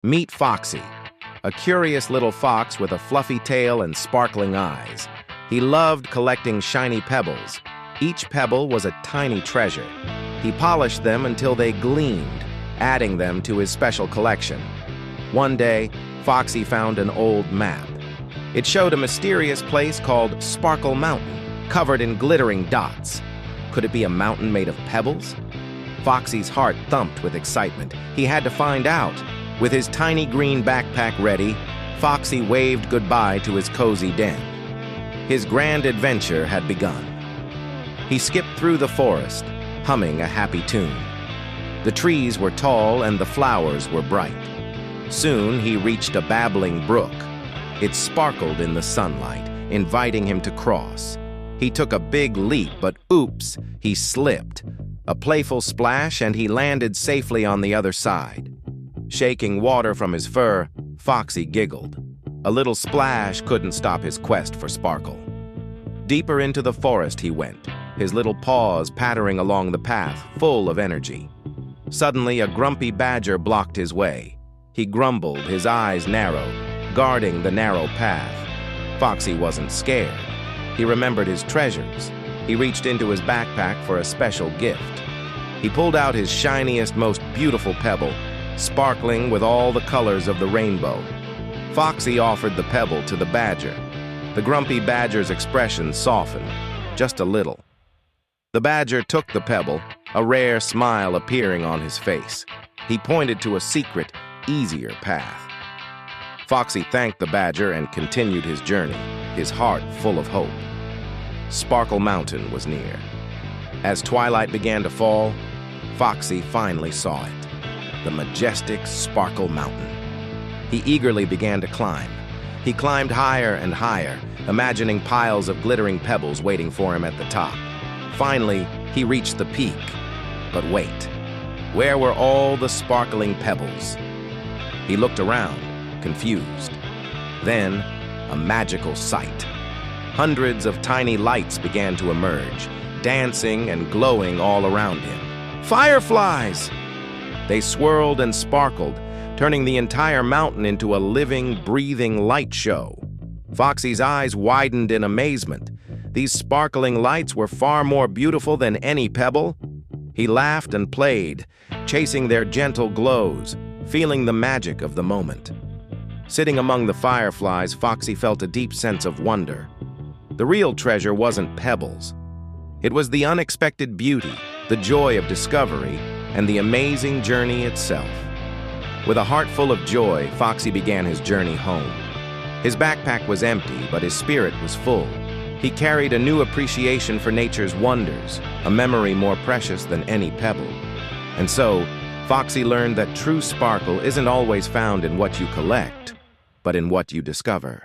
Meet Foxy, a curious little fox with a fluffy tail and sparkling eyes. He loved collecting shiny pebbles. Each pebble was a tiny treasure. He polished them until they gleamed, adding them to his special collection. One day, Foxy found an old map. It showed a mysterious place called Sparkle Mountain, covered in glittering dots. Could it be a mountain made of pebbles? Foxy's heart thumped with excitement. He had to find out. With his tiny green backpack ready, Foxy waved goodbye to his cozy den. His grand adventure had begun. He skipped through the forest, humming a happy tune. The trees were tall and the flowers were bright. Soon he reached a babbling brook. It sparkled in the sunlight, inviting him to cross. He took a big leap, but oops, he slipped. A playful splash and he landed safely on the other side. Shaking water from his fur, Foxy giggled. A little splash couldn't stop his quest for sparkle. Deeper into the forest he went, his little paws pattering along the path, full of energy. Suddenly, a grumpy badger blocked his way. He grumbled, his eyes narrowed, guarding the narrow path. Foxy wasn't scared. He remembered his treasures. He reached into his backpack for a special gift. He pulled out his shiniest, most beautiful pebble, sparkling with all the colors of the rainbow. Foxy offered the pebble to the badger. The grumpy badger's expression softened, just a little. The badger took the pebble, a rare smile appearing on his face. He pointed to a secret, easier path. Foxy thanked the badger and continued his journey, his heart full of hope. Sparkle Mountain was near. As twilight began to fall, Foxy finally saw it. The majestic Sparkle Mountain. He eagerly began to climb. He climbed higher and higher, imagining piles of glittering pebbles waiting for him at the top. Finally, he reached the peak. But wait, where were all the sparkling pebbles? He looked around, confused. Then, a magical sight. Hundreds of tiny lights began to emerge, dancing and glowing all around him. Fireflies! They swirled and sparkled, turning the entire mountain into a living, breathing light show. Foxy's eyes widened in amazement. These sparkling lights were far more beautiful than any pebble. He laughed and played, chasing their gentle glows, feeling the magic of the moment. Sitting among the fireflies, Foxy felt a deep sense of wonder. The real treasure wasn't pebbles. It was the unexpected beauty, the joy of discovery, and the amazing journey itself. With a heart full of joy, Foxy began his journey home. His backpack was empty, but his spirit was full. He carried a new appreciation for nature's wonders, a memory more precious than any pebble. And so, Foxy learned that true sparkle isn't always found in what you collect, but in what you discover.